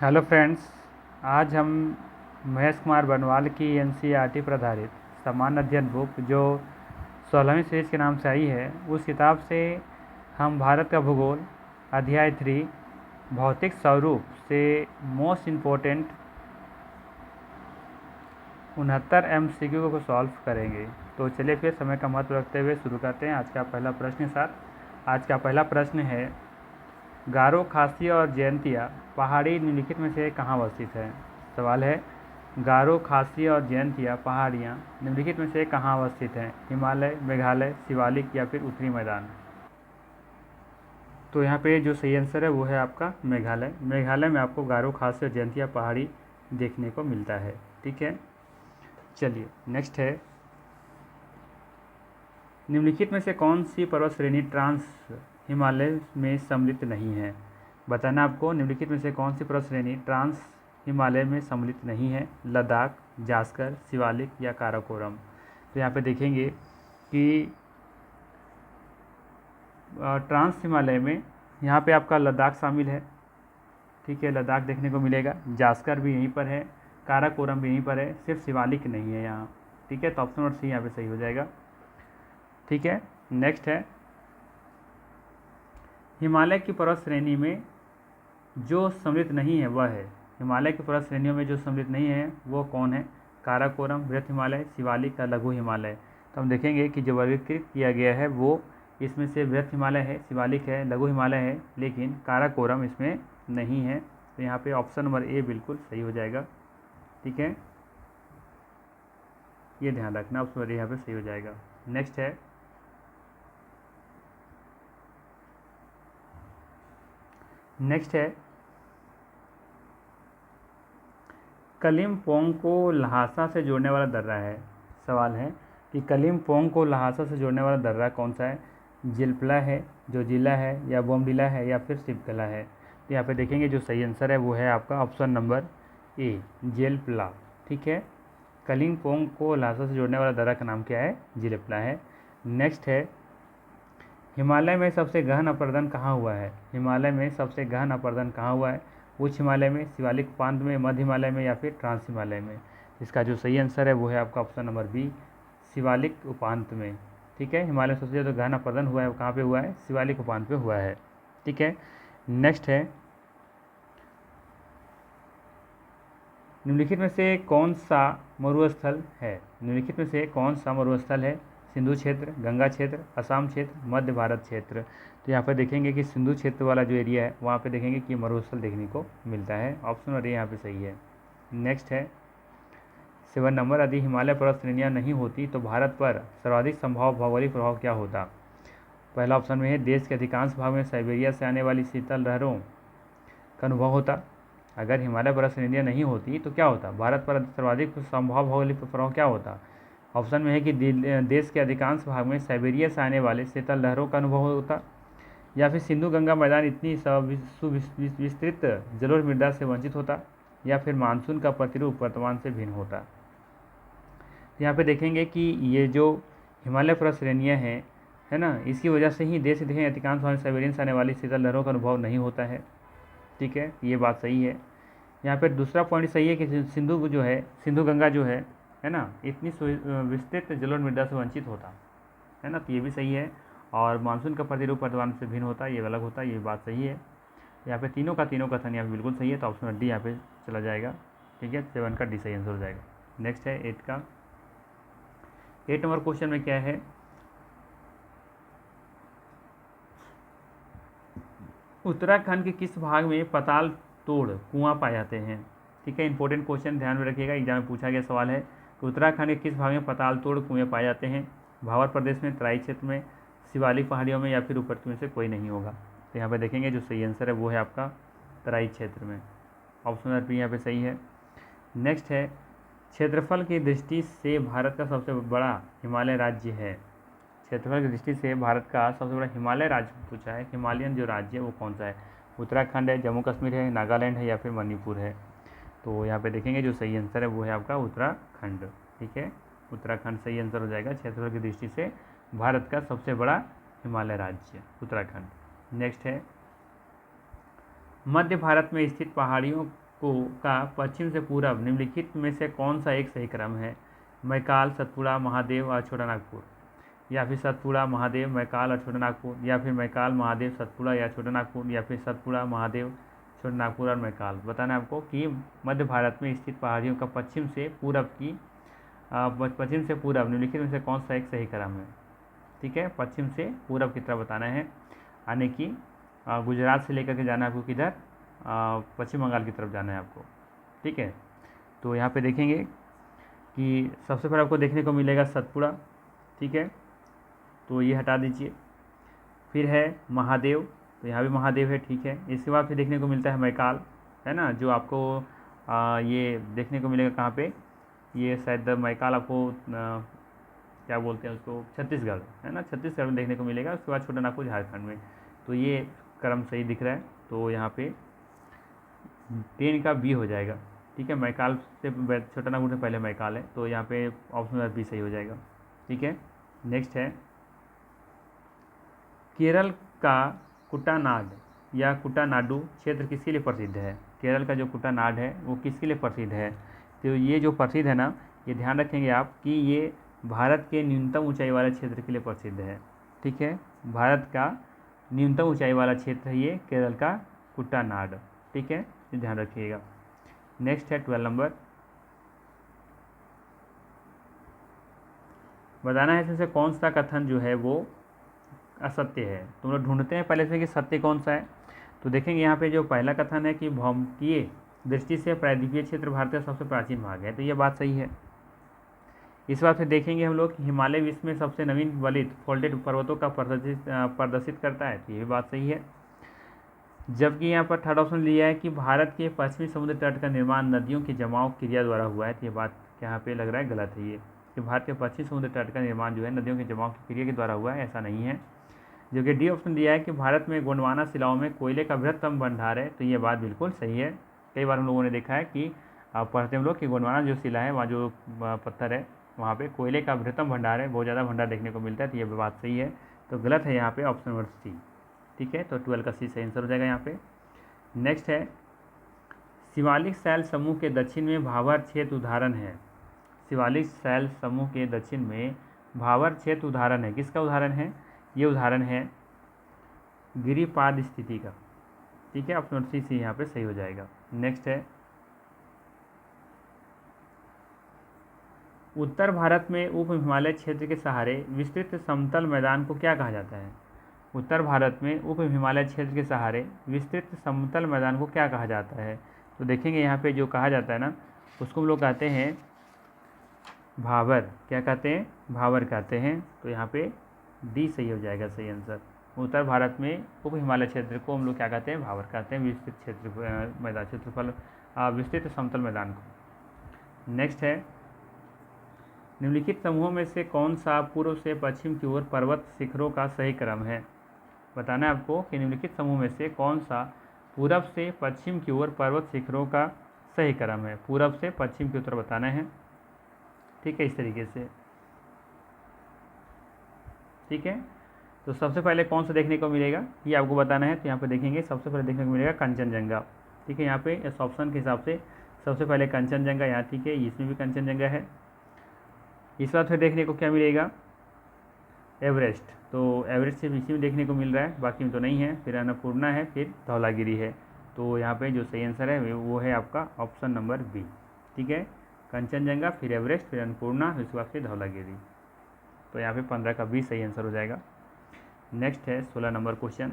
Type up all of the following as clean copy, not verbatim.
Hello friends, आज हम महेश कुमार बनवाल की एनसीईआरटी पर आधारित सामान्य अध्ययन बुक जो 16वीं सीरीज के नाम से आई है, उस किताब से हम भारत का भूगोल अध्याय 3 भौतिक स्वरूप से मोस्ट इम्पोर्टेंट 69 MCQ को सॉल्व करेंगे। तो चलिए फिर समय का महत्व रखते हुए शुरू करते हैं आज का पहला प्रश्न के साथ। आज का पहला प्रश्न है, गारो, खासी और जयंतिया पहाड़ी निम्नलिखित में से कहाँ अवस्थित है। सवाल है, गारो, खासी और जयंतिया पहाड़ियाँ निम्नलिखित में से कहाँ अवस्थित हैं। हिमालय, मेघालय, शिवालिक या फिर उत्तरी मैदान। तो यहाँ पे जो सही आंसर है वो है आपका मेघालय। मेघालय में आपको गारो, खासी और जयंतिया पहाड़ी देखने को मिलता है। ठीक है, चलिए नेक्स्ट है, निम्नलिखित में से कौन सी पर्वत श्रेणी ट्रांस हिमालय में सम्मिलित नहीं है। बताना आपको निम्नलिखित में से कौन सी पर्वत श्रेणी ट्रांस हिमालय में सम्मिलित नहीं है। लद्दाख, जास्कर, शिवालिक या काराकोरम। तो यहाँ पे देखेंगे कि ट्रांस हिमालय में यहाँ पे आपका लद्दाख शामिल है। ठीक है, लद्दाख देखने को मिलेगा। जास्कर भी यहीं पर है, काराकोरम भी यहीं पर है, सिर्फ शिवालिक नहीं है यहाँ। ठीक है, तो ऑप्शन नंबर सी यहाँ पे सही हो जाएगा। ठीक है, नेक्स्ट है, हिमालय की पर्वत श्रेणी में जो सम्मिलित नहीं है वह है। हिमालय की पर्वत श्रेणियों में जो सम्मिलित नहीं है वो कौन है। काराकोरम, बृहत हिमालय, शिवालिक का लघु हिमालय। तो हम देखेंगे कि जो वर्गीकृत किया गया है वो इसमें से बृहत हिमालय है, शिवालिक है, लघु हिमालय है, लेकिन काराकोरम इसमें नहीं है। तो यहाँ पे ऑप्शन नंबर ए बिल्कुल सही हो जाएगा। ठीक है, ये ध्यान रखना, ऑप्शन नंबर ए यहाँ पे सही हो जाएगा। नेक्स्ट है, कलिम्पोंग को ल्हासा से जोड़ने वाला दर्रा है। सवाल है कि कलिम्पोंग को ल्हासा से जोड़ने वाला दर्रा कौन सा है। जिलपला है, जोजिला है, या बोमडिला है, या फिर शिवकला है। तो यहाँ पे देखेंगे जो सही आंसर है वो है आपका ऑप्शन नंबर ए, जिलपला। ठीक है, कलिम्पोंग को ल्हासा से जोड़ने वाला दर्रा का नाम क्या है, जिलपला है। नेक्स्ट है, हिमालय में सबसे गहन अपरदन कहाँ हुआ है। हिमालय में सबसे गहन अपरदन कहाँ हुआ है। उच्च हिमालय में, शिवालिक उपांत में, मध्य हिमालय में, या फिर ट्रांस हिमालय में। इसका जो सही आंसर है वो है आपका ऑप्शन नंबर बी, शिवालिक उपांत में। ठीक है, हिमालय में सबसे ज़्यादा गहन अपरदन हुआ है वो कहाँ पे हुआ है, शिवालिक उपांत पे हुआ है। ठीक है, नेक्स्ट है, निम्नलिखित में से कौन सा मरुस्थल है। निम्नलिखित में से कौन सा मरुस्थल है। सिंधु क्षेत्र, गंगा क्षेत्र, असम क्षेत्र, मध्य भारत क्षेत्र। तो यहाँ पर देखेंगे कि सिंधु क्षेत्र वाला जो एरिया है वहाँ पे देखेंगे कि मरुस्थल देखने को मिलता है। ऑप्शन नंबर ए यहाँ पे सही है। नेक्स्ट है, 7 नंबर, यदि हिमालय पर्वत श्रेणियाँ नहीं होती तो भारत पर सर्वाधिक संभव भौगोलिक प्रभाव क्या होता। पहला ऑप्शन में है, देश के अधिकांश भाग में साइबेरिया से आने वाली शीतल लहरों का अनुभव होता। अगर हिमालय पर्वत श्रेणियाँ नहीं होती तो क्या होता, भारत पर सर्वाधिक संभव भौगोलिक प्रभाव क्या होता। ऑप्शन में है कि देश के अधिकांश भाग में साइबेरिया से आने वाले शीतल लहरों का अनुभव होता, या फिर सिंधु गंगा मैदान इतनी सुविस्तृत जलोढ़ मृदा से वंचित होता, या फिर मानसून का प्रतिरूप वर्तमान से भिन्न होता। यहाँ पे देखेंगे कि ये जो हिमालय पर्वत श्रेणियाँ हैं, है ना, इसकी वजह से ही देश के अधिकांश भाग में साइबेरियन से आने वाली शीतल लहरों का अनुभव नहीं होता है। ठीक है, ये बात सही है। यहाँ पर दूसरा पॉइंट सही है कि सिंधु जो है, सिंधु गंगा जो है ना, इतनी विस्तृत जलोढ़ मृदा से वंचित होता है ना, तो ये भी सही है। और मानसून का प्रतिरूप वर्तमान से भिन्न होता है, ये अलग होता है, ये बात सही है। यहाँ पे तीनों का कथन यहाँ पे बिल्कुल सही है, तो ऑप्शन डी यहाँ पे चला जाएगा। ठीक है, 7 का डी सही आंसर हो जाएगा। नेक्स्ट है 8 का। 8 नंबर क्वेश्चन में क्या है, उत्तराखंड के किस भाग में पताल तोड़ कुआं पाए जाते हैं। ठीक है, इंपॉर्टेंट क्वेश्चन ध्यान में रखिएगा, एग्जाम में पूछा गया सवाल है कि उत्तराखंड के किस भाग में पताल तोड़ कुएं पाए जाते हैं। भावर प्रदेश में, तराई क्षेत्र में, शिवालिक पहाड़ियों में, या फिर ऊपर में से कोई नहीं होगा। तो यहाँ पे देखेंगे जो सही आंसर है वो है आपका तराई क्षेत्र में। ऑप्शन नंबर बी यहाँ पे सही है। नेक्स्ट है, क्षेत्रफल की दृष्टि से भारत का सबसे बड़ा हिमालय राज्य है। क्षेत्रफल की दृष्टि से भारत का सबसे बड़ा हिमालय राज्य पूछा है, हिमालयन जो राज्य है वो कौन सा है। उत्तराखंड है, जम्मू कश्मीर है, नागालैंड है, या फिर मणिपुर है। तो यहाँ पे देखेंगे जो सही आंसर है वो है आपका उत्तराखंड। ठीक है, उत्तराखंड सही आंसर हो जाएगा। क्षेत्रफल की दृष्टि से भारत का सबसे बड़ा हिमालय राज्य उत्तराखंड। नेक्स्ट है, मध्य भारत में स्थित पहाड़ियों को का पश्चिम से पूरब निम्नलिखित में से कौन सा एक सही क्रम है? मैकाल, सतपुड़ा, महादेव और छोटा नागपुर, या फिर सतपुड़ा, महादेव, मैकाल और छोटा नागपुर, या फिर मैकाल, महादेव, सतपुड़ा या छोटा नागपुर, या फिर सतपुड़ा, महादेव, छोटा नागपुर और मैकाल। बताना है आपको कि मध्य भारत में स्थित पहाड़ियों का पश्चिम से पूरब निम्नलिखित में से कौन सा एक सही क्रम है? ठीक है, पश्चिम से पूरब की तरफ बताना है, यानी कि गुजरात से लेकर के जाना है आपको किधर, पश्चिम बंगाल की तरफ जाना है आपको। ठीक है, तो यहाँ पे देखेंगे कि सबसे पहले आपको देखने को मिलेगा सतपुड़ा। ठीक है, तो ये हटा दीजिए। फिर है महादेव, तो यहाँ भी महादेव है। ठीक है, इसके बाद फिर देखने को मिलता है मैकाल, है ना, जो आपको ये देखने को मिलेगा कहाँ पे, ये शायद मैकाल आपको क्या बोलते हैं उसको, छत्तीसगढ़, है ना, छत्तीसगढ़ में देखने को मिलेगा। उसके बाद छोटा नागपुर झारखंड में। तो ये क्रम सही दिख रहा है, तो यहाँ पे 10 का बी हो जाएगा। ठीक है, मैकाल से छोटा नागपुर से पहले मैकाल है, तो यहाँ पे ऑप्शन नंबर बी सही हो जाएगा। ठीक है, नेक्स्ट है केरल का कुटानाड या कुटानाडु क्षेत्र किसके लिए प्रसिद्ध है? केरल का जो कुटानाड है वो किसके लिए प्रसिद्ध है? तो ये जो प्रसिद्ध है ना, ये ध्यान रखेंगे आप कि ये भारत के न्यूनतम ऊंचाई वाले क्षेत्र के लिए प्रसिद्ध है। ठीक है, भारत का न्यूनतम ऊंचाई वाला क्षेत्र है ये केरल का कुटानाड। ठीक है, ये ध्यान रखिएगा। नेक्स्ट है 12 नंबर, बताना है इसमें से कौन सा कथन जो है वो असत्य है। तुम लोग ढूंढते हैं पहले से कि सत्य कौन सा है। तो देखेंगे यहाँ पे जो पहला कथन है कि भौमिकीय दृष्टि से प्रायद्वीपीय क्षेत्र भारत का सबसे प्राचीन भाग है, तो ये बात सही है। इस बात से देखेंगे हम लोग कि हिमालय विश्व में सबसे नवीन वलित फोल्डेड पर्वतों का प्रदर्शित करता है, तो ये भी बात सही है। जबकि यहाँ पर थर्ड ऑप्शन लिया है कि भारत के पश्चिमी समुद्र तट का निर्माण नदियों की जमाव क्रिया द्वारा हुआ है, तो ये बात यहाँ पे लग रहा है गलत है ये, कि भारत के पश्चिमी समुद्र तट का निर्माण जो है नदियों के जमाव की क्रिया के द्वारा हुआ है, ऐसा नहीं है। जो कि डी ऑप्शन दिया है कि भारत में गोंडवाना शिलाओं में कोयले का बृहत्तम भंडार है, तो ये बात बिल्कुल सही है। कई बार हम लोगों ने देखा है कि पढ़ते हम लोग कि गोंडवाना जो शिला है, वहाँ जो पत्थर है, वहाँ पे कोयले का बृहत्तम भंडार है, बहुत ज़्यादा भंडार देखने को मिलता है, तो ये बात सही है। तो गलत है यहाँ पे ऑप्शन नंबर सी। ठीक है, तो 12 का सी सही आंसर हो जाएगा यहाँ पे। नेक्स्ट है शिवालिक शैल समूह के दक्षिण में भावर क्षेत्र उदाहरण है। शिवालिक शैल समूह के दक्षिण में भावर क्षेत्र उदाहरण है, किसका उदाहरण है? ये उदाहरण है गिरिपाद स्थिति का। ठीक है, ऑप्शन नंबर सी यहाँ पे सही हो जाएगा। नेक्स्ट है उत्तर भारत में उप हिमालय क्षेत्र के सहारे विस्तृत समतल मैदान को क्या कहा जाता है? उत्तर भारत में उप हिमालय क्षेत्र के सहारे विस्तृत समतल मैदान को क्या कहा जाता है? तो देखेंगे यहाँ पे जो कहा जाता है ना, उसको हम लोग कहते हैं भावर। क्या कहते हैं? भावर कहते हैं। तो यहाँ पे डी सही हो जाएगा, सही आंसर। उत्तर भारत में उप हिमालय क्षेत्र को हम लोग क्या कहते हैं? भावर कहते हैं, विस्तृत क्षेत्र मैदान, क्षेत्रफल विस्तृत समतल मैदान को। नेक्स्ट है निम्नलिखित समूहों में से कौन सा पूर्व से पश्चिम की ओर पर्वत शिखरों का सही क्रम है? बताना है आपको कि निम्नलिखित समूह में से कौन सा पूरब से पश्चिम की ओर पर्वत शिखरों का सही क्रम है। पूरब से पश्चिम की ओर बताना है। ठीक है, इस तरीके से। ठीक है, तो सबसे पहले कौन सा देखने को मिलेगा ये आपको बताना है। तो यहाँ पे देखेंगे सबसे पहले देखने को मिलेगा कंचनजंगा। ठीक है, यहाँ पे इस ऑप्शन के हिसाब से सबसे पहले कंचनजंगा यहाँ। ठीक है, इसमें भी कंचनजंगा है। इस बार फिर देखने को क्या मिलेगा? एवरेस्ट। तो एवरेस्ट सिर्फ इसी में देखने को मिल रहा है, बाकी में तो नहीं है। फिर अन्नपूर्णा है, फिर धौलागिरी है। तो यहाँ पे जो सही आंसर है वो है आपका ऑप्शन नंबर बी। ठीक है, कंचनजंगा, फिर एवरेस्ट, फिर अन्नपूर्णा, उसके बाद फिर धौलागिरी। तो यहाँ पे 15 का बी सही आंसर हो जाएगा। नेक्स्ट है 16 नंबर क्वेश्चन।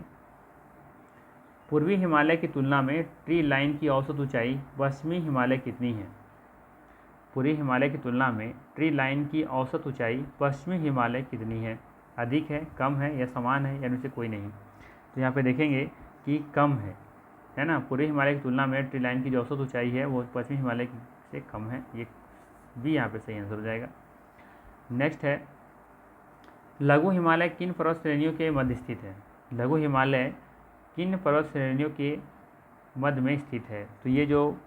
पूर्वी हिमालय की तुलना में ट्री लाइन की औसत ऊंचाई पश्चिमी हिमालय कितनी है? पूर्वी हिमालय की तुलना में ट्री लाइन की औसत ऊंचाई पश्चिमी हिमालय कितनी है? अधिक है, कम है, या समान है, या इनमें से कोई नहीं? तो यहाँ पे देखेंगे कि कम है ना। पूर्वी हिमालय की तुलना में ट्री लाइन की जो औसत ऊंचाई है वो पश्चिमी हिमालय से कम है। ये भी यहाँ पे सही आंसर हो जाएगा। नेक्स्ट है लघु हिमालय किन पर्वत श्रेणियों के मध्य स्थित है? लघु हिमालय किन पर्वत श्रेणियों के मध्य में स्थित है? तो ये जो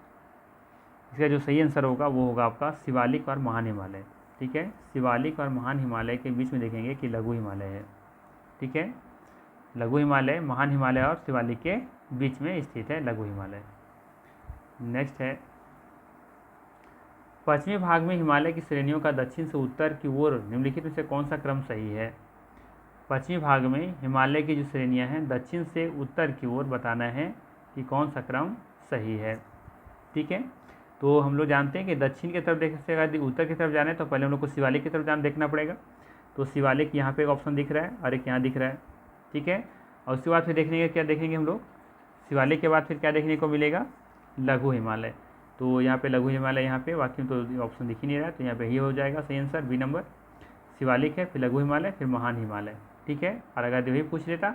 इसका जो सही आंसर होगा वो होगा आपका शिवालिक और महान हिमालय। ठीक है, शिवालिक और महान हिमालय के बीच में देखेंगे कि लघु हिमालय है। ठीक है, लघु हिमालय, महान हिमालय और शिवालिक के बीच में स्थित है लघु हिमालय। नेक्स्ट है पश्चिमी भाग में हिमालय की श्रेणियों का दक्षिण से उत्तर की ओर निम्नलिखित में से कौन सा क्रम सही है। पश्चिमी भाग में हिमालय की जो श्रेणियां हैं दक्षिण से उत्तर की ओर बताना है कि कौन सा क्रम सही है। ठीक है, तो हम लोग जानते हैं कि दक्षिण की तरफ देखने से अगर उत्तर की तरफ जाना है तो पहले हम लोग को शिवालिक की तरफ देखना पड़ेगा। तो शिवालिक यहाँ पे एक ऑप्शन दिख रहा है और एक यहाँ दिख रहा है। ठीक है, और उसके बाद फिर देखने क्या देखेंगे हम लोग, शिवालिक के बाद फिर क्या देखने को मिलेगा, लघु हिमालय। तो यहाँ पे लघु हिमालय यहाँ पे वाकई में तो ऑप्शन दिख ही नहीं रहा है, तो यहाँ पे ही हो जाएगा सही आंसर बी नंबर। शिवालिक है, फिर लघु हिमालय, फिर महान हिमालय। ठीक है, और अगर वही पूछ लेता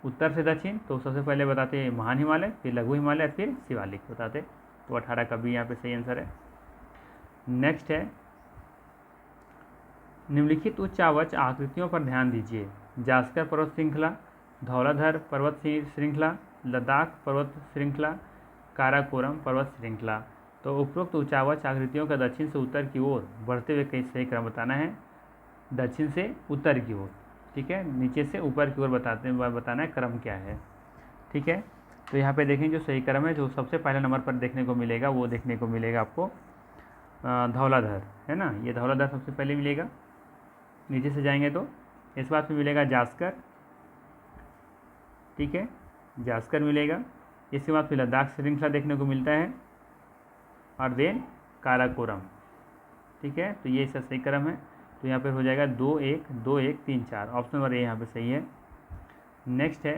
उत्तर से दक्षिण तो सबसे पहले बताते महान हिमालय, फिर लघु हिमालय, फिर शिवालिक बताते। तो 18 का भी यहाँ पे सही आंसर है। नेक्स्ट है निम्नलिखित उच्च आवच आकृतियों पर ध्यान दीजिए। जास्कर पर्वत श्रृंखला, धौलाधर पर्वत श्रृंखला, लद्दाख पर्वत श्रृंखला, काराकोरम पर्वत श्रृंखला। तो उपरोक्त उच्चावच आकृतियों का दक्षिण से उत्तर की ओर बढ़ते हुए कई सही क्रम बताना है, दक्षिण से उत्तर की ओर। ठीक है, नीचे से ऊपर की ओर बताना है क्रम क्या है। ठीक है, तो यहाँ पे देखें जो सही क्रम है, जो सबसे पहले नंबर पर देखने को मिलेगा वो देखने को मिलेगा आपको धौलाधर, है ना, ये धौलाधर सबसे पहले मिलेगा। नीचे से जाएंगे तो इस बात में मिलेगा जास्कर। ठीक है, जास्कर मिलेगा। इसके बाद फिर लद्दाख श्रृंखला देखने को मिलता है और देन काराकोरम। ठीक है, तो ये इसका सही क्रम है। तो यहाँ पर हो जाएगा 2 1 2 1 3 4, ऑप्शन नंबर ए यहाँ पे सही है। नेक्स्ट है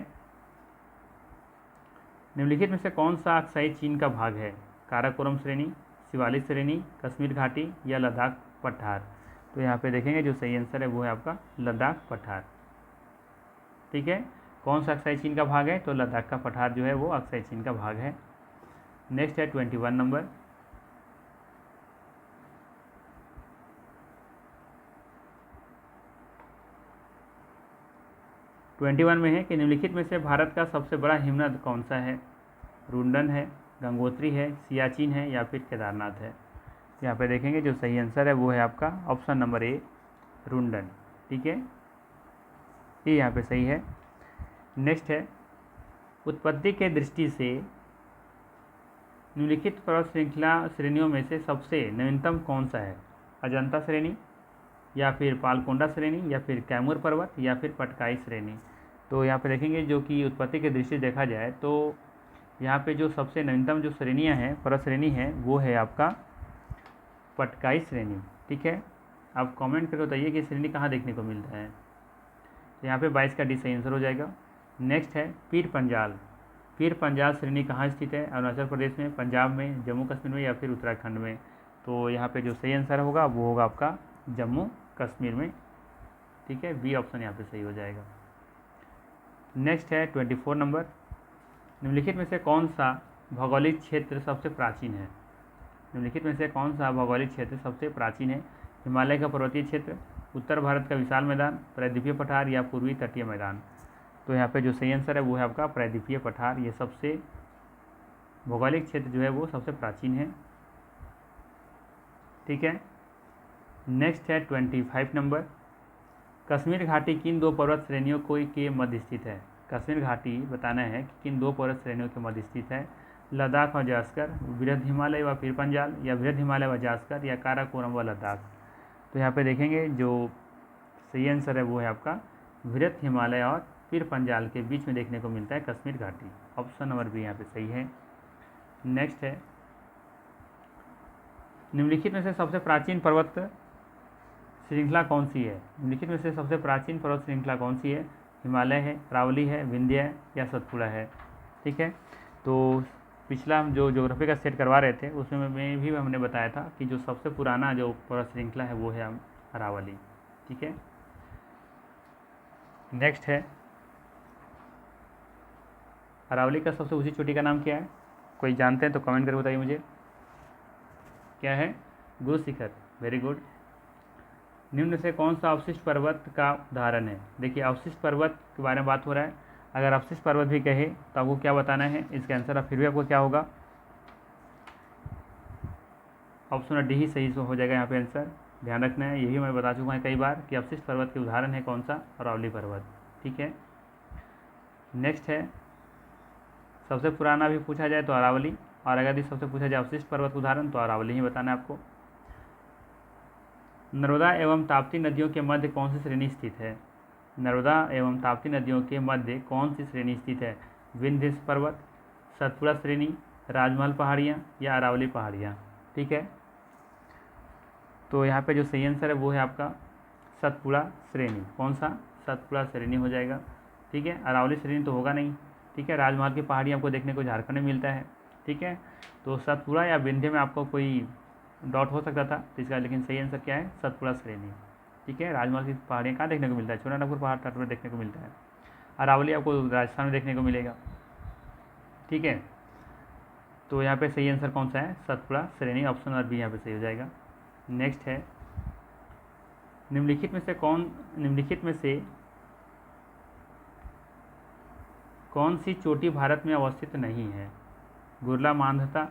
निम्नलिखित में से कौन सा अक्साई चीन का भाग है, काराकोरम श्रेणी, शिवालिक श्रेणी, कश्मीर घाटी या लद्दाख पठार। तो यहाँ पे देखेंगे जो सही आंसर है वो है आपका लद्दाख पठार। ठीक है, कौन सा अक्साई चीन का भाग है, तो लद्दाख का पठार जो है वो अक्साई चीन का भाग है। नेक्स्ट है 21 नंबर, में है कि निम्नलिखित में से भारत का सबसे बड़ा हिमनद कौन सा है। रुंडन है, गंगोत्री है, सियाचिन है या फिर केदारनाथ है। यहाँ पे देखेंगे जो सही आंसर है वो है आपका ऑप्शन नंबर ए, रुंडन। ठीक है, ये यहाँ पे सही है। नेक्स्ट है उत्पत्ति के दृष्टि से निम्नलिखित पर्वत श्रृंखला श्रेणियों में से सबसे नवीनतम कौन सा है, अजंता श्रेणी या फिर पालकोंडा श्रेणी या फिर कैमूर पर्वत या फिर पटकाई श्रेणी। तो यहाँ पे देखेंगे जो कि उत्पत्ति की दृष्टि से देखा जाए तो यहाँ पे जो सबसे नवीनतम जो श्रेणियाँ हैं, पर्वत श्रेणी है वो है आपका पटकाई श्रेणी। ठीक है, आप कमेंट करके बताइए कि श्रेणी कहाँ देखने को मिलता है। तो यहाँ पे 22 का डी सही आंसर हो जाएगा। नेक्स्ट है पीर पंजाल। पीर पंजाल श्रेणी कहाँ स्थित है, अरुणाचल प्रदेश में, पंजाब में, जम्मू कश्मीर में या फिर उत्तराखंड में। तो यहाँ पे जो सही आंसर होगा वो होगा आपका जम्मू कश्मीर में। ठीक है, बी ऑप्शन यहाँ पे सही हो जाएगा। नेक्स्ट है 24 नंबर, निम्नलिखित में से कौन सा भौगोलिक क्षेत्र सबसे प्राचीन है। निम्नलिखित में से कौन सा भौगोलिक क्षेत्र सबसे प्राचीन है, हिमालय का पर्वतीय क्षेत्र, उत्तर भारत का विशाल मैदान, प्रायद्वीपीय पठार या पूर्वी तटीय मैदान। तो यहाँ पे जो सही आंसर है वो है आपका प्रायद्वीपीय पठार, ये सबसे भौगोलिक क्षेत्र जो है वो सबसे प्राचीन है। ठीक है, नेक्स्ट है 25 नंबर, कश्मीर घाटी किन दो पर्वत श्रेणियों के मध्य स्थित है। कश्मीर घाटी बताना है कि किन दो पर्वत श्रेणियों के मध्य स्थित है, लद्दाख व जास्कर, बृहद हिमालय व पीर पंजाल या बृहद हिमालय व जास्कर या काराकोरम व लद्दाख। तो यहाँ पे देखेंगे जो सही आंसर है वो है आपका बृहद हिमालय और पीर पंजाल के बीच में देखने को मिलता है कश्मीर घाटी, ऑप्शन नंबर बी यहाँ पे सही है। नेक्स्ट है निम्नलिखित में से सबसे प्राचीन पर्वत श्रृंखला कौन सी है। निम्नलिखित में से सबसे प्राचीन पर्वत श्रृंखला कौन सी है, हिमालय है, अरावली है, विंध्य है या सतपुड़ा है। ठीक है, तो पिछला हम जो ज्योग्राफी का सेट करवा रहे थे उसमें भी हमने बताया था कि जो सबसे पुराना जो पर्वत श्रृंखला है वो है अरावली। ठीक है, नेक्स्ट है अरावली का सबसे ऊंची चोटी का नाम क्या है, कोई जानते हैं तो कमेंट करके बताइए मुझे। क्या है, गुरु शिखर, वेरी गुड। निम्न से कौन सा अवशिष्ट पर्वत का उदाहरण है। देखिए अवशिष्ट पर्वत के बारे में बात हो रहा है, अगर अवशिष्ट पर्वत भी कहे तो आपको क्या बताना है, इसका आंसर अब फिर भी आपको क्या होगा, ऑप्शन डी ही सही हो जाएगा यहाँ पे आंसर। ध्यान रखना है, यही मैं बता चुका हूँ कई बार कि अवशिष्ट पर्वत के उदाहरण है कौन सा, अरावली पर्वत। ठीक है, नेक्स्ट है सबसे पुराना भी पूछा जाए तो अरावली, और अगर इस सबसे पूछा जाए अवशिष्ट पर्वत उदाहरण तो अरावली ही बताना है आपको। नर्मदा एवं ताप्ती नदियों के मध्य कौन सी श्रेणी स्थित है? नर्मदा एवं ताप्ती नदियों के मध्य कौन सी श्रेणी स्थित है? विंध्य पर्वत, सतपुड़ा श्रेणी, राजमहल पहाड़ियाँ या अरावली पहाड़ियाँ। ठीक है, तो यहाँ पे जो सही आंसर है वो है आपका सतपुड़ा श्रेणी। कौन सा? सतपुड़ा श्रेणी हो जाएगा। ठीक है, अरावली श्रेणी तो होगा नहीं। ठीक है, राजमहल की पहाड़ी आपको देखने को झारखंड में मिलता है। ठीक है, तो सतपुड़ा या विंध्य में आपको कोई डाउट हो सकता था, तो इसका लेकिन सही आंसर क्या है? सतपुड़ा श्रेणी। ठीक है, राजमहल की पहाड़ियाँ कहाँ देखने को मिलता है? छोटानागपुर पहाड़ तट पर देखने को मिलता है। अरावली आपको राजस्थान में देखने को मिलेगा। ठीक है, तो यहाँ पे सही आंसर कौन सा है? सतपुड़ा श्रेणी, ऑप्शन और बी यहाँ पे सही हो जाएगा। नेक्स्ट है, निम्नलिखित में से कौन सी चोटी भारत में अवस्थित नहीं है? गुरला मांधाता,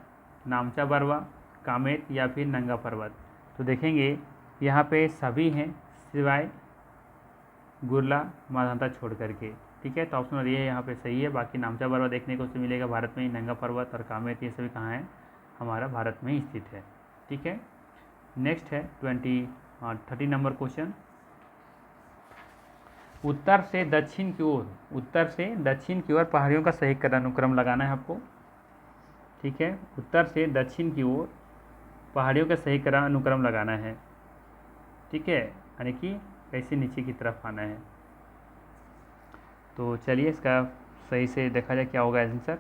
नामचा बरवा, कामेत या फिर नंगा पर्वत। तो देखेंगे यहाँ पे सभी हैं सिवाय गुरला मांधाता छोड़ करके। ठीक है, तो ऑप्शन ये यहाँ पे सही है। बाकी नामचा बरवा देखने को मिलेगा भारत में ही, नंगा पर्वत और कामेत ये सभी कहाँ हैं? हमारा भारत में ही स्थित है। ठीक है, नेक्स्ट है 30 नंबर क्वेश्चन। उत्तर से दक्षिण की ओर पहाड़ियों का सही अनुक्रम लगाना है आपको। ठीक है, उत्तर से दक्षिण की ओर पहाड़ियों का सही अनुक्रम लगाना है। ठीक है, यानी कि ऐसे नीचे की तरफ आना है। तो चलिए इसका सही से देखा जाए क्या होगा आंसर।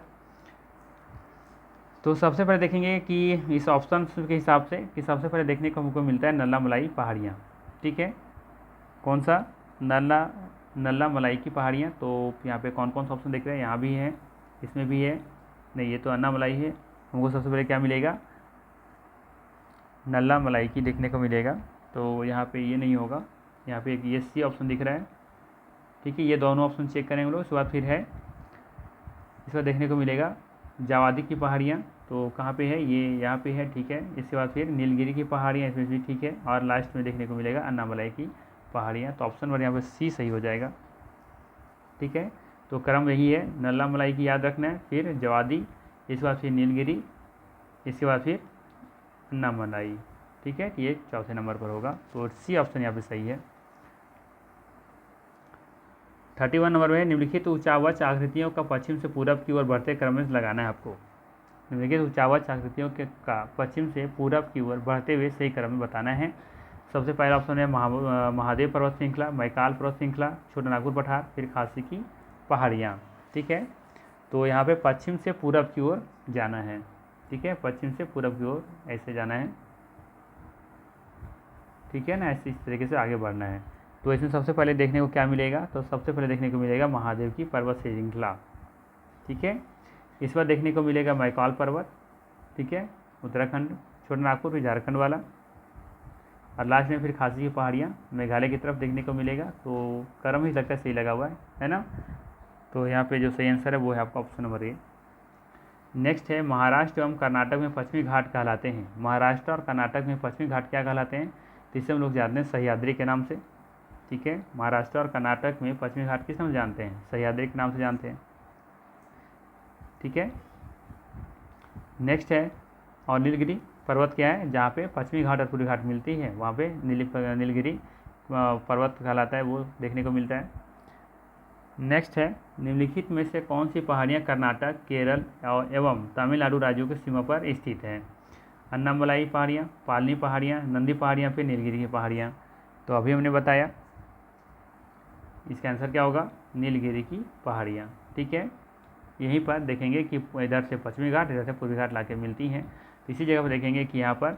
तो सबसे पहले देखेंगे कि इस ऑप्शन के हिसाब से कि सबसे पहले देखने को हमको मिलता है नल्ला मलाई पहाड़ियाँ। ठीक है, कौन सा? नल्ला मलाई की पहाड़ियाँ। तो यहाँ पे कौन कौन सा ऑप्शन देख रहे हैं? यहाँ भी है, इसमें भी है, नहीं ये तो अन्ना मलाई है। हमको सबसे पहले क्या मिलेगा? नल्ला मलाई की देखने को मिलेगा। तो यहाँ पे ये नहीं होगा, यहाँ पे एक ये सी ऑप्शन दिख रहा है। ठीक है, ये दोनों ऑप्शन चेक करेंगे हम लोग। इसके बाद फिर है, इसका देखने को मिलेगा जावादी की पहाड़ियाँ। तो कहाँ पे है? ये यहाँ पे है। ठीक है, इसके बाद फिर नीलगिरी की पहाड़ियाँ, इसमें भी ठीक है। और लास्ट में देखने को मिलेगा अन्नामलाई की पहाड़ियाँ। तो ऑप्शन नंबर यहाँ पे सी सही हो जाएगा। ठीक है, तो क्रम यही है, नल्ला मलाई की याद रखना है, फिर जवादी, इसके बाद फिर नीलगिरी, इसके बाद फिर अन्नामलाई। ठीक है, ये चौथे नंबर पर होगा। तो सी ऑप्शन यहाँ पे सही है। 31 नंबर में निम्नलिखित उच्चावच आकृतियों का पश्चिम से पूरब की ओर बढ़ते क्रम में लगाना है आपको। निम्नलिखित उच्चावच आकृतियों के का पश्चिम से पूरब की ओर बढ़ते हुए सही क्रम में बताना है। सबसे पहला ऑप्शन है महादेव पर्वत श्रृंखला, मैकाल पर्वत श्रृंखला, छोटानागपुर पठार, फिर खासी की पहाड़ियाँ। ठीक है, तो यहाँ पे पश्चिम से पूरब की ओर जाना है। ठीक है, पश्चिम से पूरब की ओर ऐसे जाना है। ठीक है ना, ऐसे इस तरीके से आगे बढ़ना है। तो इसमें सबसे पहले देखने को क्या मिलेगा? तो सबसे पहले देखने को मिलेगा महादेव की पर्वत श्रृंखला। ठीक है, इस बार देखने को मिलेगा मैकाल पर्वत। ठीक है, उत्तराखंड, छोटानागपुर, फिर झारखंड वाला, और लास्ट में फिर खासी की पहाड़ियाँ मेघालय की तरफ देखने को मिलेगा। तो क्रम ही लगता है सही लगा हुआ है ना। तो यहाँ पे जो सही आंसर है वो है आपका ऑप्शन नंबर ए। नेक्स्ट है, महाराष्ट्र एवं कर्नाटक में पश्चिमी घाट कहलाते हैं। महाराष्ट्र और कर्नाटक में पश्चिमी घाट क्या कहलाते हैं? तो इसे हम लोग जानते हैं सह्याद्री के नाम से। ठीक है, महाराष्ट्र और कर्नाटक में पश्चिमी घाट किस नाम से जानते हैं? सह्याद्री के नाम से जानते हैं। ठीक है, नेक्स्ट है, और नीलगिरी पर्वत क्या है? जहाँ पे पश्चिमी घाट और पूर्वी घाट मिलती है वहाँ पे नीलगिरी पर्वत कहलाता है, वो देखने को मिलता है। नेक्स्ट है, निम्नलिखित में से कौन सी पहाड़ियाँ कर्नाटक, केरल एवं तमिलनाडु राज्यों की सीमा पर स्थित हैं? अन्नामलाई पहाड़ियाँ, पालनी पहाड़ियाँ, नंदी पहाड़ियाँ, फिर नीलगिरी की पहाड़ियाँ। तो अभी हमने बताया इसका आंसर क्या होगा? नीलगिरी की पहाड़ियाँ। ठीक है, यहीं पर देखेंगे कि इधर से पश्चिमी घाट, इधर से पूर्वी घाट लाके मिलती हैं। इसी जगह पर देखेंगे कि यहाँ पर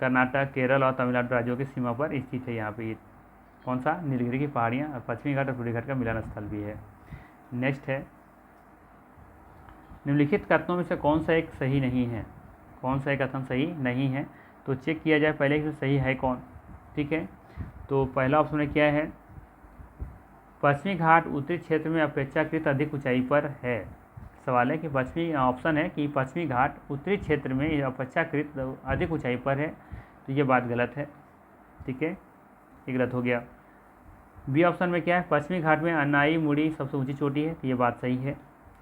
कर्नाटक, केरल और तमिलनाडु राज्यों की सीमा पर स्थित है। यहाँ पे ये कौन सा? नीलगिरी की पहाड़ियाँ, और पश्चिमी घाट और पूर्वी घाट का मिलन स्थल भी है। नेक्स्ट है, निम्नलिखित कथनों में से कौन सा एक सही नहीं है? कौन सा एक कथन सही नहीं है? तो चेक किया जाए पहले कि सही है कौन। ठीक है, तो पहला ऑप्शन में क्या है? पश्चिमी घाट उत्तरी क्षेत्र में अपेक्षाकृत अधिक ऊंचाई पर है। सवाल है कि पश्चिमी ऑप्शन है कि पश्चिमी घाट उत्तरी क्षेत्र में अपेक्षाकृत अधिक ऊंचाई पर है, तो ये बात गलत है। ठीक है, ये गलत हो गया। बी ऑप्शन में क्या है? पश्चिमी घाट में अन्नाई मुड़ी सबसे ऊंची चोटी है, तो ये बात सही है।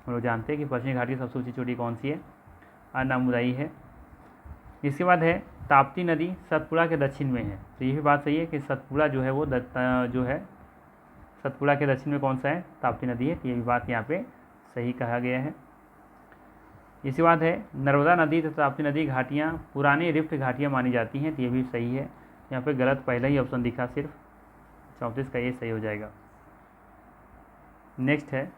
हम लोग जानते हैं कि पश्चिमी घाट की सबसे ऊंची चोटी कौन सी है? अनामुदाई है। इसके बाद है ताप्ती नदी सतपुड़ा के दक्षिण में है, तो ये भी बात सही है कि सतपुड़ा जो है वो जो है सतपुड़ा के दक्षिण में कौन सा है, ताप्ती नदी है, तो ये भी बात यहाँ पे सही कहा गया है। इसके बाद है नर्मदा नदी तथा ताप्ती नदी घाटियाँ पुरानी रिफ्ट घाटियाँ मानी जाती हैं, तो ये भी सही है। यहाँ पे गलत पहला ही ऑप्शन दिखा सिर्फ, 34 का ये सही हो जाएगा। नेक्स्ट है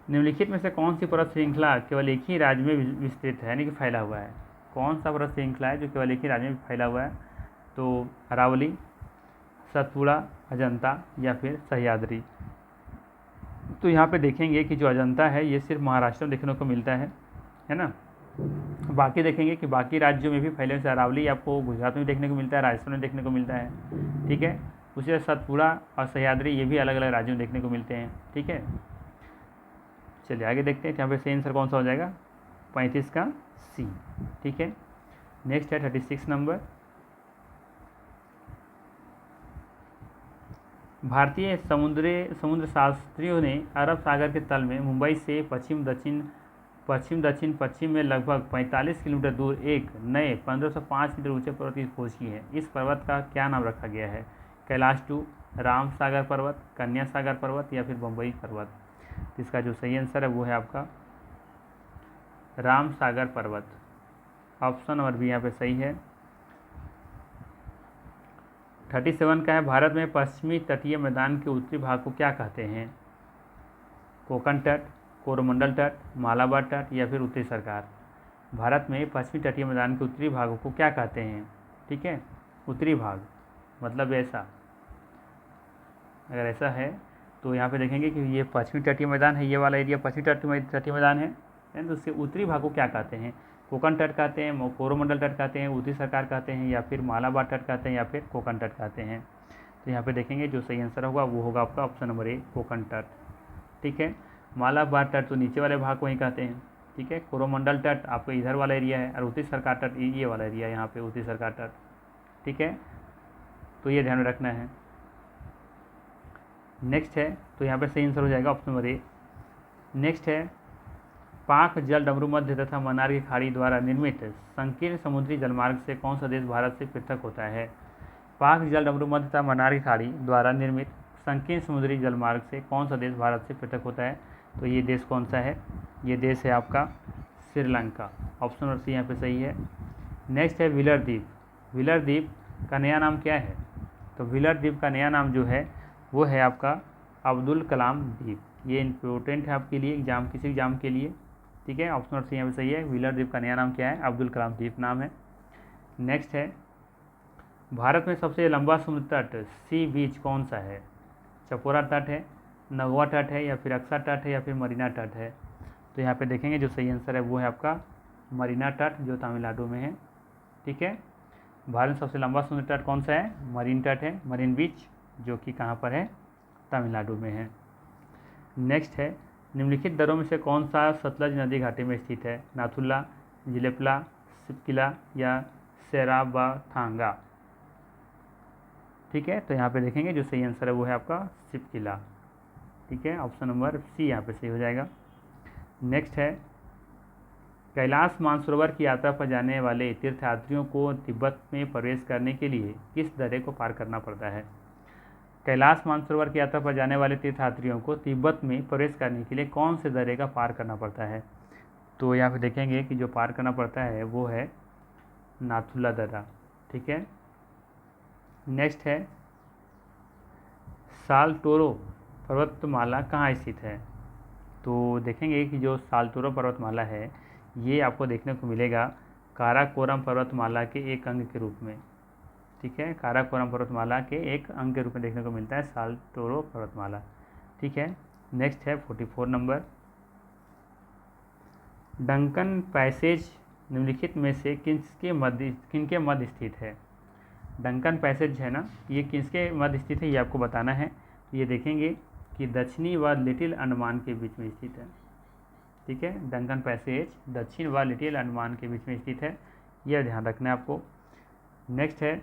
निम्नलिखित में से कौन सी पर्वत श्रृंखला केवल एक ही राज्य में विस्तृत है, यानी कि फैला हुआ है। कौन सा पर्वत श्रृंखला है जो केवल एक ही राज्य में फैला हुआ है, तो अरावली, सतपुड़ा, अजंता या फिर सह्याद्री। तो यहाँ पे देखेंगे कि जो अजंता है ये सिर्फ महाराष्ट्र में देखने को मिलता है ना। बाकी देखेंगे कि बाकी राज्यों में भी फैले हुए, अरावली आपको गुजरात में देखने को मिलता है, राजस्थान में देखने को मिलता है, ठीक है। उसी तरह सतपुड़ा और सह्याद्री ये भी अलग अलग राज्यों में देखने को मिलते हैं, ठीक है। चलिए आगे देखते हैं, यहाँ पे सही आंसर कौन सा हो जाएगा, 35 का सी, ठीक है। नेक्स्ट है 36 नंबर। भारतीय समुद्र शास्त्रियों ने अरब सागर के तल में मुंबई से पश्चिम दक्षिण में लगभग 45 किलोमीटर दूर एक नए 1505 मीटर ऊंचे पर्वत की खोज की है। इस पर्वत का क्या नाम रखा गया है, कैलाश 2, राम सागर पर्वत, कन्या सागर पर्वत या फिर बम्बई पर्वत। इसका जो सही आंसर है वो है आपका राम सागर पर्वत, ऑप्शन नंबर बी यहाँ पे सही है। 37 का है भारत में पश्चिमी तटीय मैदान के उत्तरी भाग को क्या कहते हैं, कोकण तट, कोरोमंडल तट, मालाबार तट या फिर उत्तरी सरकार। भारत में पश्चिमी तटीय मैदान के उत्तरी भागों को क्या कहते हैं, ठीक है। उत्तरी भाग मतलब ऐसा, अगर ऐसा है तो यहाँ पे देखेंगे कि ये पश्चिमी तटीय मैदान है, ये वाला एरिया पश्चिमी तटीय मैदान है, तो उसके उत्तरी भाग को क्या कहते हैं, कोकण तट कहते हैं, कोरोमंडल तट कहते हैं, उत्तरी सरकार कहते हैं या फिर मालाबार तट कहते हैं या फिर कोकण तट कहते हैं। तो यहाँ पे देखेंगे जो सही आंसर होगा वो होगा आपका ऑप्शन नंबर ए, कोकण तट, ठीक है। मालाबार तट तो नीचे वाले भाग को ही कहते हैं, ठीक है। कोरोमंडल तट आपको इधर वाला एरिया है और उत्तरी सरकार तट ये वाला एरिया है, यहाँ पे उत्तरी सरकार तट, ठीक है। तो ये ध्यान में रखना है। नेक्स्ट है, तो यहाँ पे सही आंसर हो जाएगा ऑप्शन नंबर ए। नेक्स्ट है पाक जल डमरू मध्य तथा मन्नार की खाड़ी द्वारा निर्मित संकीर्ण समुद्री जलमार्ग से कौन सा देश भारत से पृथक होता है। पाक जल डमरू मध्य तथा मन्नार की खाड़ी द्वारा निर्मित संकीर्ण समुद्री जलमार्ग से कौन सा देश भारत से पृथक होता है, तो ये देश कौन सा है, ये देश है आपका श्रीलंका, ऑप्शन नंबर सी यहाँ पे सही है। नेक्स्ट है व्हीलर द्वीप। व्हीलर द्वीप का नया नाम क्या है, तो व्हीलर द्वीप का नया नाम जो है वो है आपका अब्दुल कलाम द्वीप। ये इम्पोर्टेंट है आपके लिए एग्जाम, किसी एग्जाम के लिए, ठीक है। ऑप्शन नंबर सी यहाँ पे सही है, व्हीलर द्वीप का नया नाम क्या है, अब्दुल कलाम द्वीप नाम है। नेक्स्ट है भारत में सबसे लंबा समुद्र तट सी बीच कौन सा है, चपोरा तट है, नगवा तट है या फिर अक्सा तट है या फिर मरीना तट है। तो यहाँ पे देखेंगे जो सही आंसर है वो है आपका मरीना तट, जो तमिलनाडु में है, ठीक है। भारत में सबसे लंबा समुद्र तट कौन सा है, मरीन तट है, मरीन बीच, जो कि कहाँ पर है, तमिलनाडु में है। नेक्स्ट है निम्नलिखित दर्रों में से कौन सा सतलज नदी घाटी में स्थित है, नाथुला, जिलेपला, सिपकिला या सेराबाथांगा, ठीक है। तो यहाँ पे देखेंगे जो सही आंसर है वो है आपका सिपकिला, ठीक है। ऑप्शन नंबर सी यहाँ पे सही हो जाएगा। नेक्स्ट है कैलाश मानसरोवर की यात्रा पर जाने वाले तीर्थयात्रियों को तिब्बत में प्रवेश करने के लिए किस दर्रे को पार करना पड़ता है। कैलाश मानसरोवर की यात्रा पर जाने वाले तीर्थयात्रियों को तिब्बत में प्रवेश करने के लिए कौन से दर्रे का पार करना पड़ता है, तो यहाँ पे देखेंगे कि जो पार करना पड़ता है वो है नाथुला दर्रा, ठीक है। नेक्स्ट है सालटोरो पर्वतमाला कहाँ स्थित है, तो देखेंगे कि जो सालटोरो पर्वतमाला है ये आपको देखने को मिलेगा काराकोरम पर्वतमाला के एक अंग के रूप में, ठीक है। काराकोरम पर्वतमाला के एक अंग के रूप में देखने को मिलता है सालटोरो पर्वतमाला, ठीक है। नेक्स्ट है 44 नंबर। डंकन पैसेज निम्नलिखित में से किनके मध्य स्थित है। डंकन पैसेज है ना, ये किसके मध्य स्थित है ये आपको बताना है। ये देखेंगे कि दक्षिणी व लिटिल अंडमान के बीच में स्थित है, ठीक है। डंकन पैसेज दक्षिण व लिटिल अंडमान के बीच में स्थित है, यह ध्यान रखना है आपको। नेक्स्ट है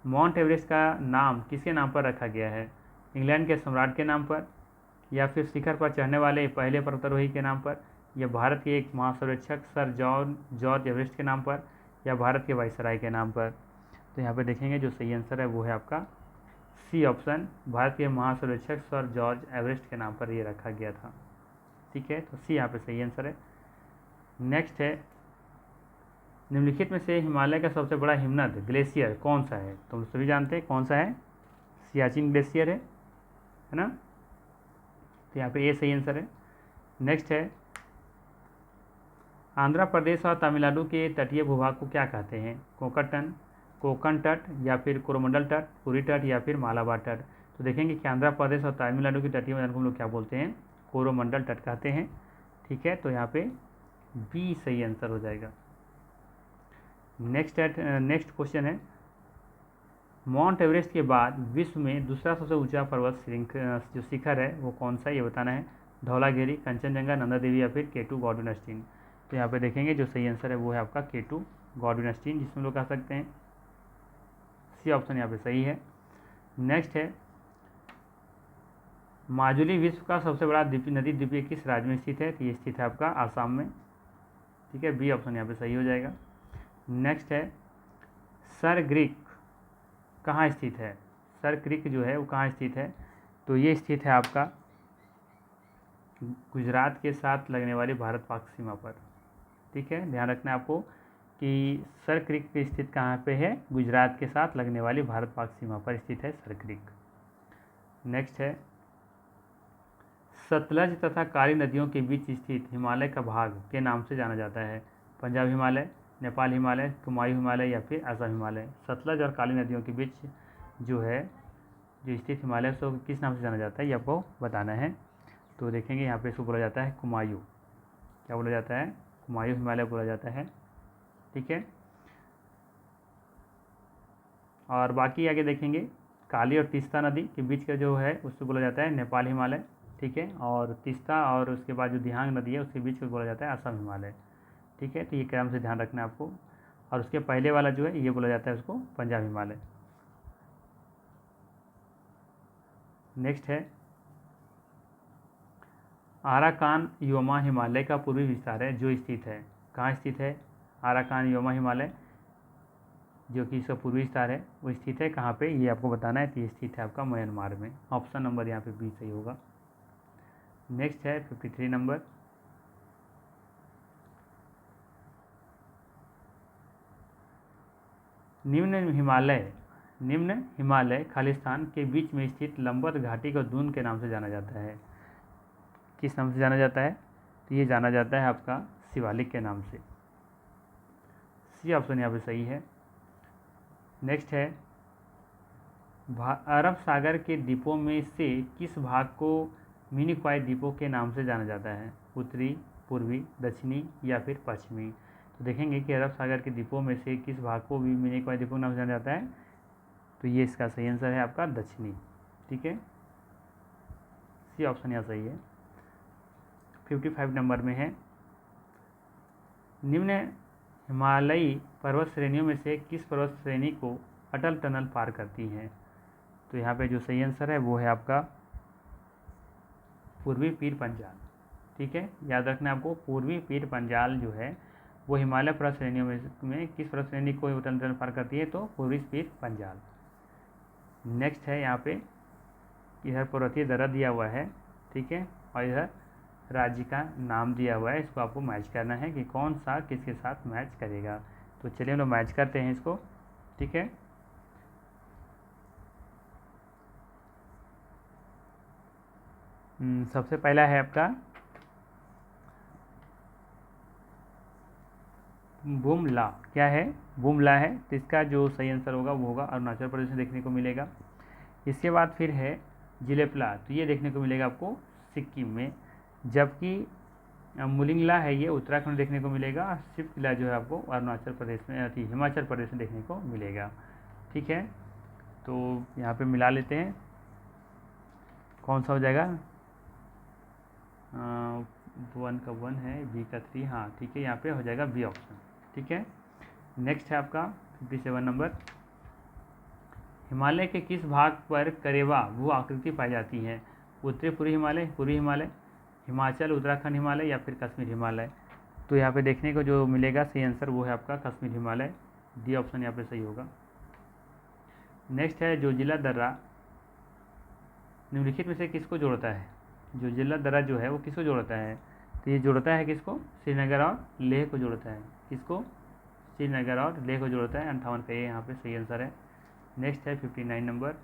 माउंट एवरेस्ट का नाम किसके नाम पर रखा गया है, इंग्लैंड के सम्राट के नाम पर या फिर शिखर पर चढ़ने वाले पहले पर्वतारोही के नाम पर या भारत के एक महासर्वेक्षक सर जॉर्ज एवरेस्ट के नाम पर, या भारत के वायसराय के नाम पर। तो यहाँ पे देखेंगे जो सही आंसर है वो है आपका सी ऑप्शन, भारत के महासर्वेक्षक सर जॉर्ज एवरेस्ट के नाम पर ये रखा गया था। ठीक है, तो सी यहाँ पे सही आंसर है। नेक्स्ट है, निम्नलिखित में से हिमालय का सबसे बड़ा हिमनद ग्लेशियर कौन सा है? तो हम सभी जानते हैं कौन सा है, सियाचिन ग्लेशियर है ना। तो यहाँ पे ये सही आंसर है। नेक्स्ट है, आंध्र प्रदेश और तमिलनाडु के तटीय भूभाग को क्या कहते हैं? कोंकण तट, या फिर कोरोमंडल तट, पुरी तट, या फिर मालाबार तट। तो देखेंगे कि आंध्र प्रदेश और तमिलनाडु के तटीय मैदान को हम लोग क्या बोलते हैं? कोरोमंडल तट कहते हैं। ठीक है, तो यहाँ पे बी सही आंसर हो जाएगा। नेक्स्ट क्वेश्चन है, माउंट एवरेस्ट के बाद विश्व में दूसरा सबसे ऊंचा पर्वत जो शिखर है वो कौन सा, ये बताना है। धौलागिरी, कंचनजंगा, नंदा देवी, या फिर केटू गॉर्डोन। तो यहाँ पे देखेंगे जो सही आंसर है वो है आपका केटू गॉर्डोन, जिसमें लोग कह सकते हैं। सी ऑप्शन यहाँ पे सही है। नेक्स्ट है, माजुली विश्व का सबसे बड़ा नदी द्वीप किस राज्य में स्थित है? तो ये स्थित है आपका आसाम में। ठीक है, बी ऑप्शन यहाँ पे सही हो जाएगा। नेक्स्ट है, सर क्रीक कहाँ स्थित है? सर क्रीक जो है वो कहाँ स्थित है? तो ये स्थित है आपका गुजरात के साथ लगने वाली भारत पाक सीमा पर। ठीक है, ध्यान रखना है आपको कि सर क्रीक स्थित कहाँ पे है? गुजरात के साथ लगने वाली भारत पाक सीमा पर स्थित है सर क्रीक। नेक्स्ट है, सतलज तथा काली नदियों के बीच स्थित हिमालय का भाग के नाम से जाना जाता है? पंजाब हिमालय, नेपाल हिमालय, कुमायूं हिमालय, या फिर असम हिमालय। सतलज और काली नदियों के बीच जो स्थित हिमालय उसको किस नाम से जाना जाता है ये आपको बताना है। तो देखेंगे यहाँ पे इसको बोला जाता है कुमायूं। क्या बोला जाता है? कुमायूं हिमालय बोला जाता है। ठीक है, और बाकी आगे देखेंगे, काली और तीस्ता नदी के बीच का जो है उसको बोला जाता है नेपाल हिमालय। ठीक है, और तीस्ता और उसके बाद जो दिहांग नदी है उसके बीच को बोला जाता है असम हिमालय। ठीक है, तो ये क्रम से ध्यान रखना है आपको। और उसके पहले वाला जो है ये बोला जाता है उसको पंजाब हिमालय। नेक्स्ट है, आराकान योमा हिमालय का पूर्वी विस्तार है जो स्थित है, कहाँ स्थित है? आराकान योमा हिमालय जो कि इसका पूर्वी विस्तार है वो स्थित है कहाँ पे, ये आपको बताना है। तो ये स्थित है आपका म्यांमार में। ऑप्शन नंबर यहाँ पे बी सही होगा। नेक्स्ट है 53 नंबर, निम्न हिमालय खालिस्तान के बीच में स्थित लंबवत घाटी को दून के नाम से जाना जाता है। किस नाम से जाना जाता है? तो ये जाना जाता है आपका शिवालिक के नाम से। सी ऑप्शन यहाँ पे सही है। नेक्स्ट है, अरब सागर के द्वीपों में से किस भाग को मिनिकॉय द्वीपों के नाम से जाना जाता है? उत्तरी, पूर्वी, दक्षिणी, या फिर पश्चिमी। तो देखेंगे कि अरब सागर के द्वीपों में से किस भाग को भी मिनिकॉय द्वीपों के नाम से जाना जाता है? तो ये इसका सही आंसर है आपका दक्षिणी। ठीक है, सी ऑप्शन यहाँ सही है। 55 नंबर में है, निम्न हिमालयी पर्वत श्रेणियों में से किस पर्वत श्रेणी को अटल टनल पार करती हैं? तो यहाँ पे जो सही आंसर है वो है आपका पूर्वी पीर पंजाल। ठीक है, याद रखना आपको, पूर्वी पीर पंजाल जो है वो हिमालय पर्वत श्रेणियों में किस पर्वत श्रेणी को अटल टनल पार करती है? तो पूर्वी पीर पंजाल। नेक्स्ट है, यहाँ पे इधर पर्वतीय दर्रा दिया हुआ है। ठीक है, और इधर राज्य का नाम दिया हुआ है। इसको आपको मैच करना है कि कौन सा किसके साथ मैच करेगा। तो चलिए हम लोग मैच करते हैं इसको। ठीक है, सबसे पहला है आपका बुमला। क्या है? बुमला है। तो इसका जो सही आंसर होगा वो होगा अरुणाचल प्रदेश में देखने को मिलेगा। इसके बाद फिर है जिलेपला, तो ये देखने को मिलेगा आपको सिक्किम में। जबकि मुलिंगला है ये उत्तराखंड देखने को मिलेगा। शिव किला जो है आपको अरुणाचल प्रदेश में हिमाचल प्रदेश में देखने को मिलेगा। ठीक है, तो यहाँ पे मिला लेते हैं कौन सा हो जाएगा। 1 का 1 है, बी का 3। हाँ ठीक है, यहाँ पे हो जाएगा बी ऑप्शन। ठीक है, नेक्स्ट है आपका 57 नंबर, हिमालय के किस भाग पर करेवा भू आकृति पाई जाती है? उत्तरी पूर्वी हिमालय, पूर्वी हिमालय, हिमाचल, उत्तराखंड हिमालय या फिर कश्मीर हिमालय। तो यहाँ पे देखने को जो मिलेगा सही आंसर वो है आपका कश्मीर हिमालय। डी ऑप्शन यहाँ पे सही होगा। नेक्स्ट है जोजिला दर्रा निम्नलिखित में से किसको जोड़ता है। जोजिला दर्रा जो है वो किसको जोड़ता है, तो ये जोड़ता है किसको, श्रीनगर और लेह को जोड़ता है। किसको, श्रीनगर और लेह को जोड़ता है। 58 का ये यहाँ पे सही आंसर है। नेक्स्ट है 59 नंबर,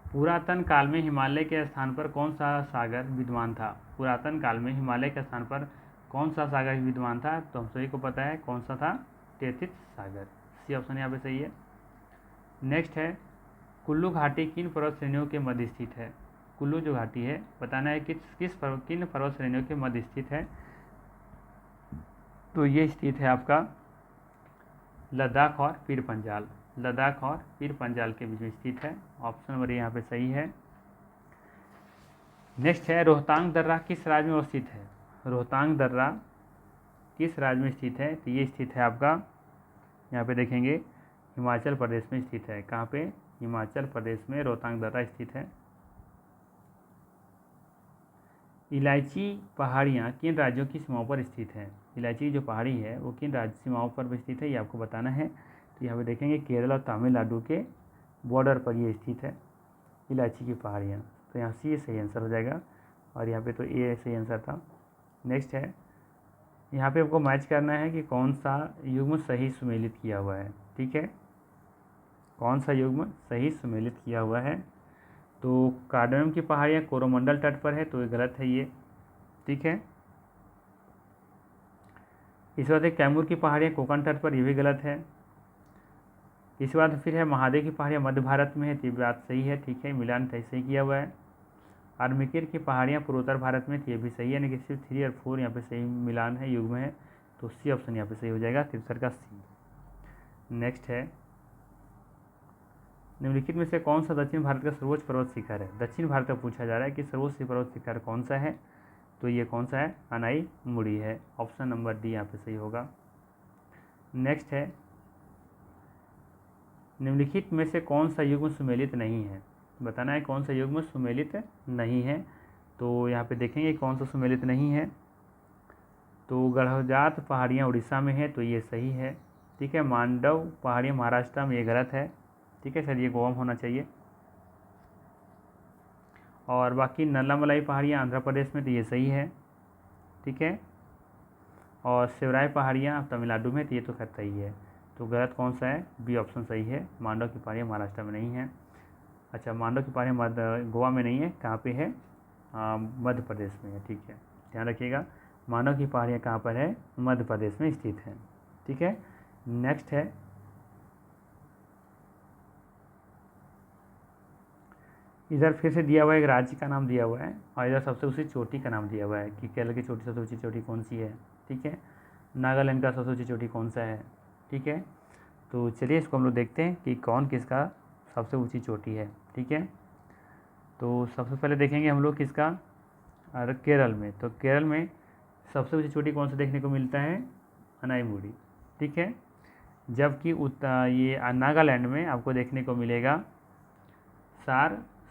पुरातन काल में हिमालय के स्थान पर कौन सा सागर विद्यमान था। पुरातन काल में हिमालय के स्थान पर कौन सा सागर विद्यमान था, तो हम सभी को पता है कौन सा था, टेथिस सागर। सी ऑप्शन यहाँ पे सही है। नेक्स्ट है कुल्लू घाटी किन पर्वत श्रेणियों के मध्य स्थित है। कुल्लू जो घाटी है बताना है किन पर्वत श्रेणियों के मध्य स्थित है। तो ये स्थित है आपका लद्दाख और पीर पंजाल। लद्दाख और पीर पंजाल के बीच में स्थित है। ऑप्शन नंबर यहाँ पे सही है। नेक्स्ट है रोहतांग दर्रा किस राज्य में अवस्थित है। रोहतांग दर्रा किस राज्य में स्थित है, तो ये स्थित है आपका, यहाँ पे देखेंगे हिमाचल प्रदेश में स्थित है। कहाँ पे, हिमाचल प्रदेश में रोहतांग दर्रा स्थित है। इलायची पहाड़ियाँ किन राज्यों की सीमाओं पर स्थित है। इलायची जो पहाड़ी है वो किन राज्य सीमाओं पर स्थित है, ये आपको बताना है। तो यहाँ पे देखेंगे केरल और तमिलनाडु के बॉर्डर पर ये स्थित है इलायची की पहाड़ियाँ। तो यहाँ सी सही आंसर हो जाएगा और यहाँ पे तो ए सही आंसर था। नेक्स्ट है यहाँ पे आपको मैच करना है कि कौन सा युग्म सही सुमेलित किया हुआ है। ठीक है, कौन सा युग्म सही सुमेलित किया हुआ है। तो कार्डनम की पहाड़ियाँ कोरोमंडल तट पर है, तो ये गलत है ये। ठीक है, इस बात कैमूर की पहाड़ियाँ कोकण तट पर, ये भी गलत है। इसके बाद फिर है महादेव की पहाड़ियाँ मध्य भारत में है, तो ये बात सही है। ठीक है, मिलान सही किया हुआ है। आर्मिकिर की पहाड़ियाँ पूर्वोत्तर भारत में, तो ये भी सही है, यानी कि सिर्फ 3 और 4 यहाँ पे सही मिलान है, युग्म है। तो सी ऑप्शन यहाँ पे सही हो जाएगा, 63 का सी। नेक्स्ट है निम्नलिखित में से कौन सा दक्षिण भारत का सर्वोच्च पर्वत शिखर है। दक्षिण भारत का पूछा जा रहा है कि सर्वोच्च पर्वत शिखर कौन सा है, तो ये कौन सा है, अनाई मुड़ी है। ऑप्शन नंबर डी यहाँ पे सही होगा। नेक्स्ट है निम्नलिखित में से कौन सा युग्म सुमेलित नहीं है, बताना है कौन सा युग्म सुमेलित नहीं है। तो यहाँ पे देखेंगे कौन सा सुमेलित नहीं है। तो गढ़जात पहाड़ियाँ उड़ीसा में है, तो ये सही है। ठीक है, मांडव पहाड़ियाँ महाराष्ट्र में, ये गलत है। ठीक है सर, ये गोवा में होना चाहिए। और बाकी नल्लामलाई पहाड़ियाँ आंध्र प्रदेश में, तो ये सही है। ठीक है, और शिवराय पहाड़ियाँ तमिलनाडु में, तो ये तो खैर सही है। तो गलत कौन सा है, बी ऑप्शन सही है। मांडव की पहाड़ियाँ महाराष्ट्र में नहीं है। अच्छा, मांडव की पहाड़ियाँ गोवा में नहीं है, कहाँ पे है, मध्य प्रदेश में है। ठीक है, ध्यान रखिएगा, मांडव की पहाड़ियाँ कहाँ पर है, मध्य प्रदेश में स्थित है। ठीक है, नेक्स्ट है इधर फिर से दिया हुआ है, एक राज्य का नाम दिया हुआ है और इधर सबसे ऊँची चोटी का नाम दिया हुआ है कि केरल की चोटी सबसे ऊँची चोटी कौन सी है। ठीक है, नागालैंड का सबसे ऊँची चोटी कौन सा है। ठीक है, तो चलिए इसको हम लोग देखते हैं कि कौन किसका सबसे ऊँची चोटी है। ठीक है, तो सबसे पहले देखेंगे हम लोग किसका, और केरल में। तो केरल में सबसे ऊँची चोटी कौन सा देखने को मिलता है, अनाईमुड़ी। ठीक है, जबकि ये नागालैंड में आपको देखने को मिलेगा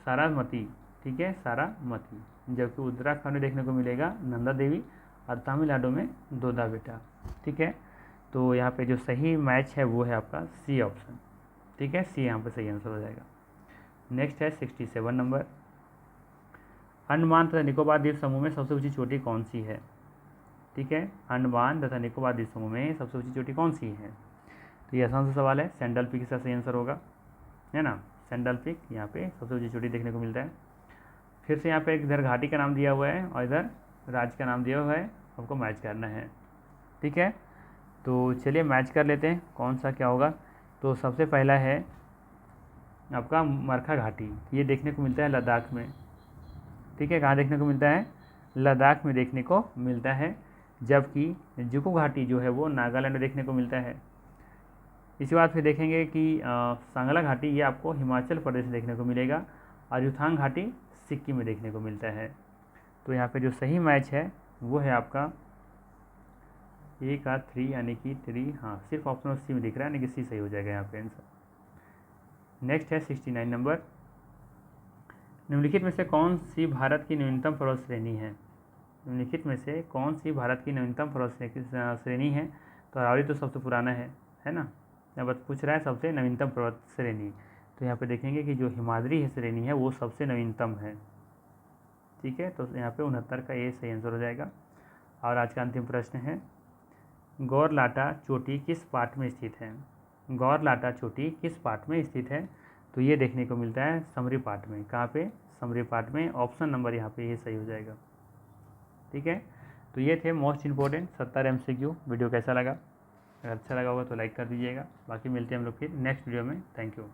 सारामती। ठीक है, सारामती। जबकि उत्तराखंड में देखने को मिलेगा नंदा देवी और तमिलनाडु में दोदा बेटा। ठीक है, तो यहाँ पे जो सही मैच है वो है आपका सी ऑप्शन। ठीक है, सी यहाँ पे सही आंसर हो जाएगा। नेक्स्ट है 67 नंबर, अंडमान तथा निकोबार द्वीप समूह में सबसे ऊंची चोटी कौन सी है। ठीक है, अंडमान तथा निकोबार द्वीप समूह में सबसे ऊंची चोटी कौन सी है। तो ये आसान सा सवाल है, सैंडल पीक इसका सही आंसर होगा, है ना। सैंडल पीक यहाँ पे सबसे ऊंची चोटी देखने को मिलता है। फिर से यहाँ पे इधर घाटी का नाम दिया हुआ है और इधर राज्य का नाम दिया हुआ है, आपको मैच करना है। ठीक है, तो चलिए मैच कर लेते हैं कौन सा क्या होगा। तो सबसे पहला है आपका मरखा घाटी, ये देखने को मिलता है लद्दाख में। ठीक है, कहाँ देखने को मिलता है, लद्दाख में देखने को मिलता है। जबकि जुको घाटी जो है वो नागालैंड में देखने को मिलता है। इसके बाद फिर देखेंगे कि सांगला घाटी ये आपको हिमाचल प्रदेश में देखने को मिलेगा और युथांग घाटी सिक्किम में देखने को मिलता है। तो यहाँ पे जो सही मैच है वो है आपका ए का 3 यानी कि 3, हाँ सिर्फ ऑप्शन सी में दिख रहा है, यानी कि सी सही हो जाएगा यहाँ पे आंसर। नेक्स्ट है 69 नंबर, निम्नलिखित में से कौन सी भारत की न्यूनतम पर्वत श्रेणी है? निम्नलिखित में से कौन सी भारत की न्यूनतम पर्वत श्रेणी है? तो अरावली तो सबसे पुराना है ना। यहाँ बस पूछ रहा है सबसे नवीनतम पर्वत श्रेणी, तो यहाँ पे देखेंगे कि जो हिमाद्री श्रेणी है वो सबसे नवीनतम है। ठीक है, तो यहाँ पे 69 का ये सही आंसर हो जाएगा। और आज का अंतिम प्रश्न है, गौरलाटा चोटी किस पाठ में स्थित है? गौरलाटा चोटी किस पाठ में स्थित है? तो ये देखने को मिलता है समरी पाठ में। कहाँ पे? समरी पाठ में। ऑप्शन नंबर यहाँ पे ये सही हो जाएगा। ठीक है, तो ये थे मोस्ट इंपॉर्टेंट 70 MCQ। वीडियो कैसा लगा? अगर अच्छा लगा होगा तो लाइक कर दीजिएगा। बाकी मिलते हैं हम लोग फिर नेक्स्ट वीडियो में। Thank you.